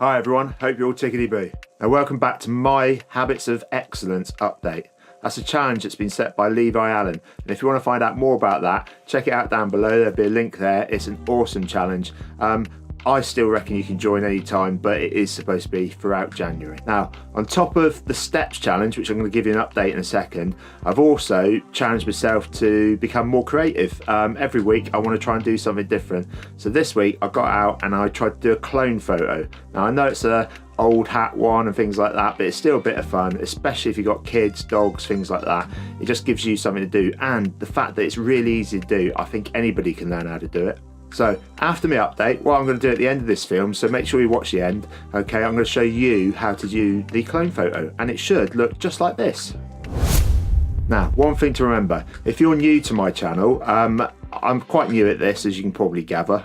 Hi everyone, hope you're all tickety-boo. Now welcome back to my Habits of Excellence update. That's a challenge that's been set by Levi and if you want to find out more about that, check it out down below, there'll be a link there. It's an awesome challenge. I still reckon you can join any time, but it is supposed to be throughout January. Now, on top of the steps challenge, which I'm going to give you an update in a second, I've also challenged myself to become more creative. Every week I want to try and do something different. So this week I got out and I tried to do a clone photo. Now I know it's a old hat one and things like that, but it's still a bit of fun, especially if you've got kids, dogs, things like that. It just gives you something to do, and the fact that it's really easy to do, I think anybody can learn how to do it. So after my update, what I'm going to do at the end of this film, so make sure you watch the end, okay, I'm going to show you how to do the clone photo, and it should look just like this. Now, one thing to remember, if you're new to my channel, I'm quite new at this, as you can probably gather,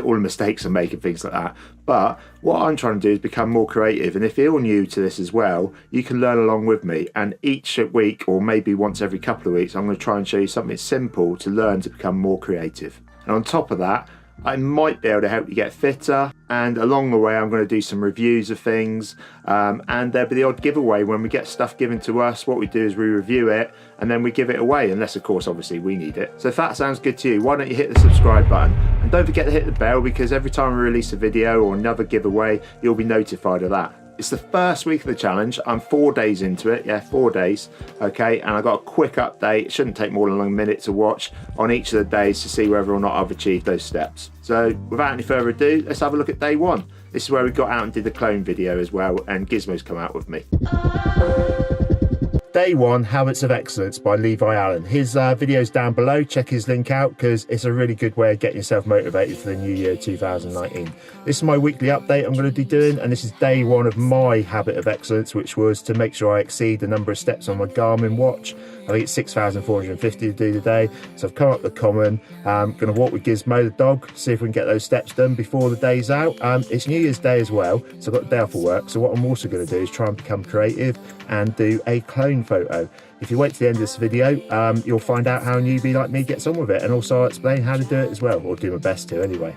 all the mistakes I'm making, things like that, but what I'm trying to do is become more creative, and if you're new to this as well, you can learn along with me, and each week, or maybe once every couple of weeks, I'm going to try and show you something simple to learn to become more creative. And on top of that, I might be able to help you get fitter, and along the way I'm going to do some reviews of things, and there'll be the odd giveaway. When we get stuff given to us, what we do is we review it and then we give it away, unless of course obviously we need it. So if that sounds good to you, why don't you hit the subscribe button, and don't forget to hit the bell, because every time we release a video or another giveaway, you'll be notified of that. It's the first week of the challenge. I'm 4 days into it, yeah, 4 days, okay, and I got a quick update. It shouldn't take more than a minute to watch on each of the days to see whether or not I've achieved those steps. So without any further ado, let's have a look at day one. This is where we got out and did the clone video as well, and Gizmo's come out with me. Day one, Habits of Excellence by Levi. His video's down below, check his link out, because it's a really good way of getting yourself motivated for the new year 2019. This is my weekly update I'm going to be doing, and this is day one of my Habit of Excellence, which was to make sure I exceed the number of steps on my Garmin watch. I think it's 6,450 to do today, so I've come up with common. I'm going to walk with Gizmo the dog, see if we can get those steps done before the day's out. It's New Year's Day as well, so I've got the day off of work, so what I'm also going to do is try and become creative and do a clone photo. If you wait to the end of this video, you'll find out how a newbie like me gets on with it, and also I'll explain how to do it as well, or do my best to anyway.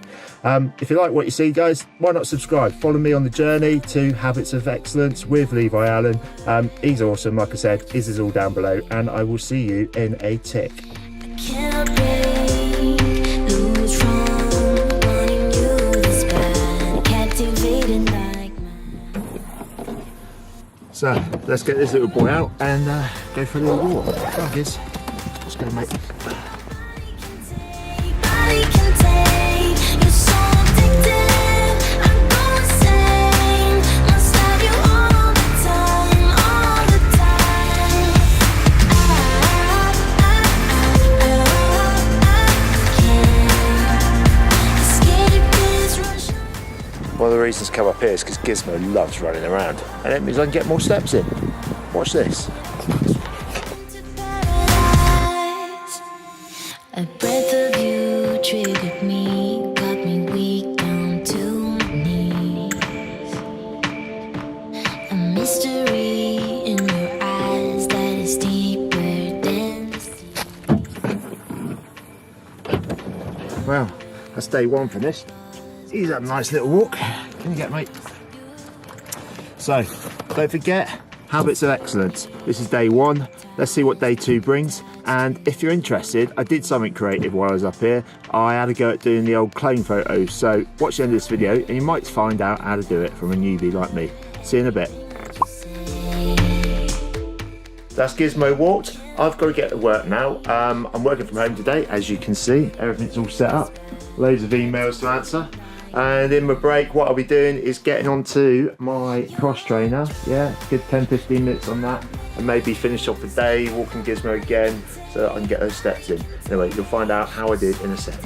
If you like what you see, guys, why not subscribe? Follow me on the journey to Habits of Excellence with Levi. He's awesome, like I said, his is all down below, and I will see you in a tick. So let's get this little boy out and go for a little walk. Come on, kids. Let's go, mate. One of the reasons to come up here is because Gizmo loves running around, and it means I can get more steps in. Watch this. A breath of you triggered me, got me weak down to my knees. A mystery in your eyes that is deeper than the sea. Well, that's day one finished. He's had a nice little walk. Can you get, mate? So, don't forget, Habits of Excellence. This is day one. Let's see what day two brings. And if you're interested, I did something creative while I was up here. I had a go at doing the old clone photos. So watch the end of this video and you might find out how to do it from a newbie like me. See you in a bit. That's Gizmo walked. I've got to get to work now. I'm working from home today, as you can see. Everything's all set up. Loads of emails to answer. And in my break, what I'll be doing is getting onto my cross trainer. Yeah, good 10-15 minutes on that, and maybe finish off the day walking Gizmo again, so that I can get those steps in. Anyway, you'll find out how I did in a sec.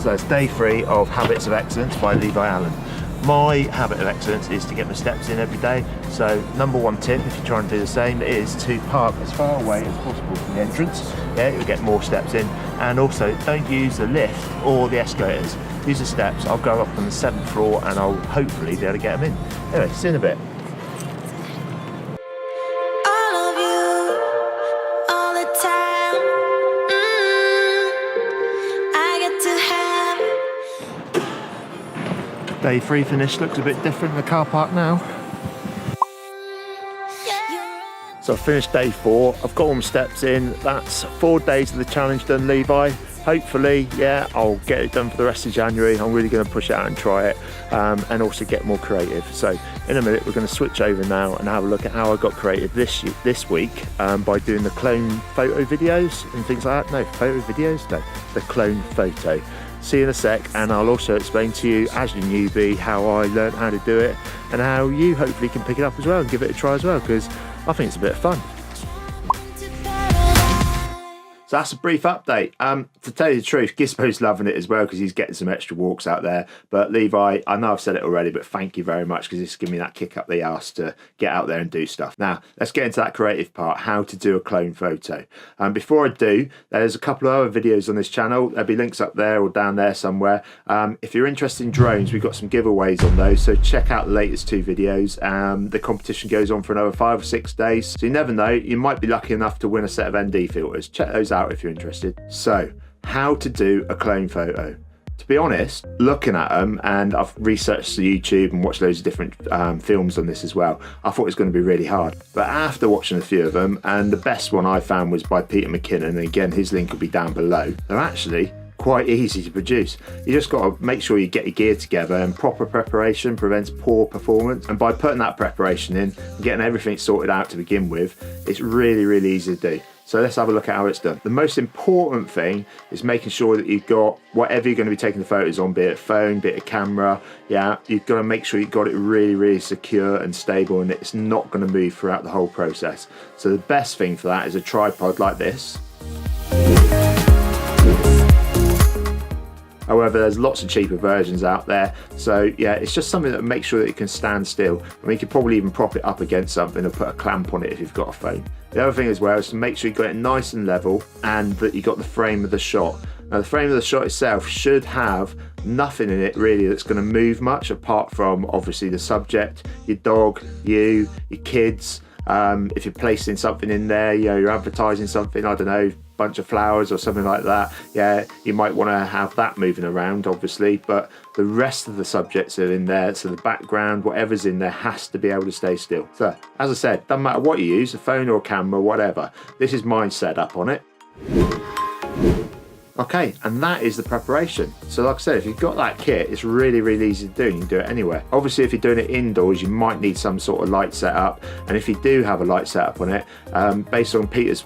So it's day 3 of Habits of Excellence by Levi. My habit of excellence is to get my steps in every day. So number one tip, if you're trying to do the same, is to park as far away as possible from the entrance. Yeah, you'll get more steps in. And also, don't use the lift or the escalators. Use the steps. I'll go up on the 7th floor and I'll hopefully be able to get them in. Anyway, see you in a bit. Day 3 finish looks a bit different in the car park now. So I've finished day 4, I've got all my steps in. That's 4 days of the challenge done, Levi. Hopefully, yeah, I'll get it done for the rest of January. I'm really going to push out and try it, and also get more creative. So in a minute, we're going to switch over now and have a look at how I got creative this week by doing the clone photo videos and things like that. No, photo videos? No, the clone photo. See you in a sec, and I'll also explain to you, as a newbie, how I learned how to do it and how you hopefully can pick it up as well and give it a try as well, because I think it's a bit of fun. So that's a brief update. To tell you the truth, Gizmo's loving it as well because he's getting some extra walks out there. But Levi, I know I've said it already, but thank you very much because it's given me that kick up the arse to get out there and do stuff. Now, let's get into that creative part, how to do a clone photo. Before I do, there's a couple of other videos on this channel. There'll be links up there or down there somewhere. If you're interested in drones, we've got some giveaways on those, so check out the latest 2 videos. The competition goes on for another 5 or 6 days, so you never know, you might be lucky enough to win a set of ND filters. Check those out if you're interested. So, how to do a clone photo. To be honest, looking at them, and I've researched the YouTube and watched loads of different films on this as well, I thought it was going to be really hard. But after watching a few of them, and the best one I found was by Peter McKinnon, and again his link will be down below, they're actually quite easy to produce. You just got to make sure you get your gear together, and proper preparation prevents poor performance. And by putting that preparation in and getting everything sorted out to begin with, it's really, really easy to do. So let's have a look at how it's done. The most important thing is making sure that you've got whatever you're going to be taking the photos on, be it a phone, be it a camera, yeah, you've got to make sure you've got it really, really secure and stable, and it's not going to move throughout the whole process. So the best thing for that is a tripod like this. However, there's lots of cheaper versions out there. So yeah, it's just something that makes sure that it can stand still. I mean, you could probably even prop it up against something or put a clamp on it if you've got a phone. The other thing as well is to make sure you've got it nice and level and that you've got the frame of the shot. Now the frame of the shot itself should have nothing in it really that's going to move much apart from obviously the subject, your dog, you, your kids. If you're placing something in there, you know, you're advertising something, I don't know, bunch of flowers or something like that, yeah, you might want to have that moving around obviously, but the rest of the subjects are in there, so the background, whatever's in there has to be able to stay still. So as I said, doesn't matter what you use, a phone or a camera, whatever, this is mine set up on it. Okay, and that is the preparation. So like I said, if you've got that kit, it's really, really easy to do, and you can do it anywhere. Obviously, if you're doing it indoors, you might need some sort of light setup, and if you do have a light setup on it, based on Peter's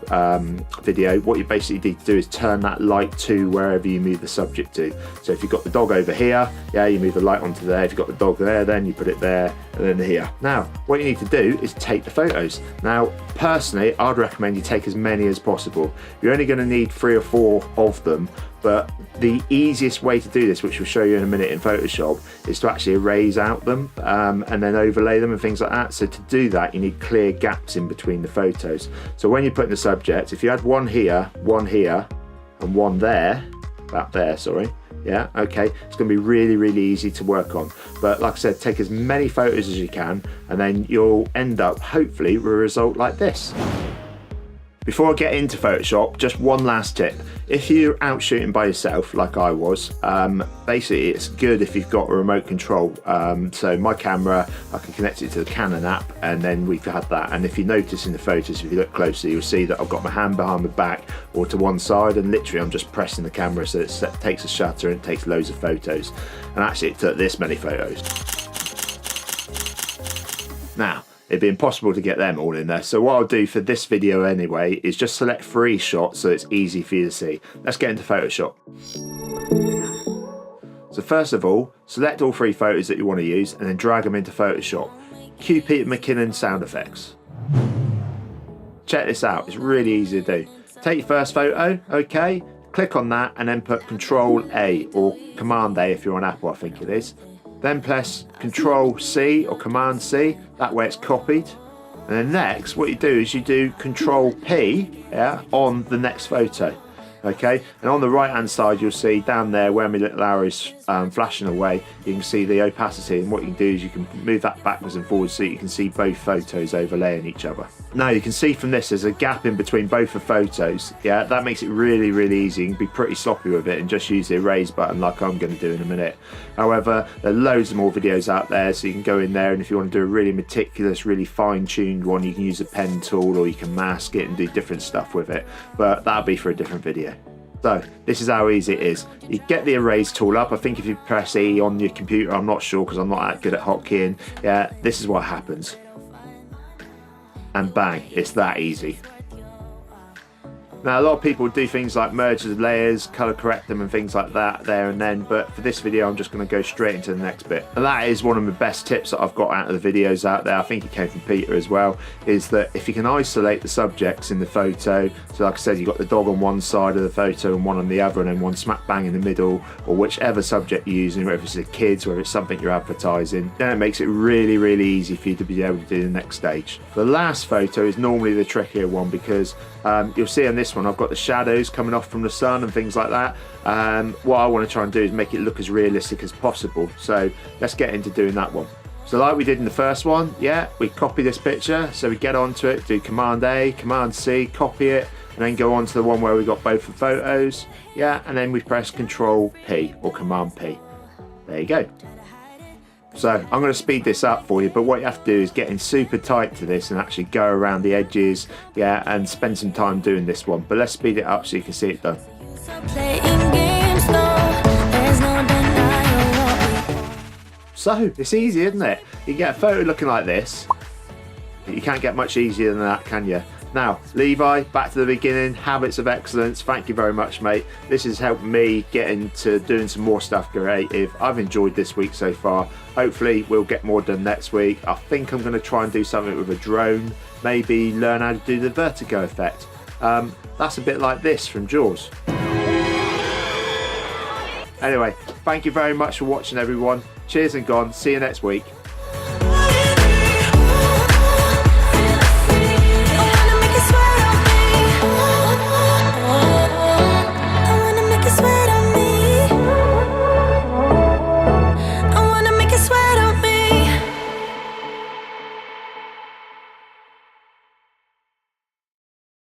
video, what you basically need to do is turn that light to wherever you move the subject to. So if you've got the dog over here, yeah, you move the light onto there. If you've got the dog there, then you put it there, and then here. Now, what you need to do is take the photos. Now, personally, I'd recommend you take as many as possible. You're only going to need 3 or 4 of them, but the easiest way to do this, which we'll show you in a minute in Photoshop, is to actually erase out them and then overlay them and things like that. So to do that, you need clear gaps in between the photos. So when you're putting the subject, if you had one here, and one there, about there, sorry, yeah, okay, it's going to be really, really easy to work on. But like I said, take as many photos as you can, and then you'll end up hopefully with a result like this. Before I get into Photoshop, just one last tip. If you're out shooting by yourself, like I was, basically it's good if you've got a remote control. So my camera, I can connect it to the Canon app, and then we've had that. And if you notice in the photos, if you look closely, you'll see that I've got my hand behind my back or to one side, and literally I'm just pressing the camera so it takes a shutter and it takes loads of photos. And actually it took this many photos. Now, it'd be impossible to get them all in there. So what I'll do for this video anyway is just select 3 shots so it's easy for you to see. Let's get into Photoshop. So first of all, select all 3 photos that you want to use and then drag them into Photoshop. Cue Peter McKinnons sound effects. Check this out, it's really easy to do. Take your first photo, okay, click on that and then put Control A or Command A if you're on Apple, I think it is. Then press Control C or Command C, that way it's copied. And then next, what you do is you do Control P, yeah, on the next photo. Okay, and on the right hand side you'll see down there where my little arrow is flashing away, you can see the opacity, and what you can do is you can move that backwards and forwards so you can see both photos overlaying each other. Now you can see from this there's a gap in between both the photos. Yeah, that makes it really, really easy. You can be pretty sloppy with it and just use the erase button like I'm going to do in a minute. However, there are loads of more videos out there, so you can go in there, and if you want to do a really meticulous, really fine-tuned one, you can use a pen tool or you can mask it and do different stuff with it, but that'll be for a different video. So this is how easy it is. You get the erase tool up. I think if you press E on your computer, I'm not sure because I'm not that good at hotkeying. Yeah, this is what happens. And bang, it's that easy. Now a lot of people do things like merge the layers, colour correct them and things like that there and then, but for this video I'm just going to go straight into the next bit. And that is one of the best tips that I've got out of the videos out there, I think it came from Peter as well, is that if you can isolate the subjects in the photo, so like I said, you've got the dog on one side of the photo and one on the other and then one smack bang in the middle, or whichever subject you're using, whether it's the kids, whether it's something you're advertising, then it makes it really, really easy for you to be able to do the next stage. The last photo is normally the trickier one because you'll see on this one I've got the shadows coming off from the sun and things like that. What I want to try and do is make it look as realistic as possible, so let's get into doing that one. So like we did in the first one, yeah, we copy this picture, so we get onto it, do Command A, Command C, copy it, and then go on to the one where we got both the photos, yeah, and then we press Control P or Command P. There you go. So I'm going to speed this up for you, but what you have to do is get in super tight to this and actually go around the edges, yeah, and spend some time doing this one. But let's speed it up so you can see it done. So it's easy, isn't it? You get a photo looking like this. You can't get much easier than that, can you? Now, Levi, back to the beginning, habits of excellence. Thank you very much, mate. This has helped me get into doing some more stuff creative. I've enjoyed this week so far. Hopefully we'll get more done next week. I think I'm going to try and do something with a drone, maybe learn how to do the vertigo effect. That's a bit like this from Jaws. Anyway, thank you very much for watching, everyone. Cheers and gone. See you next week.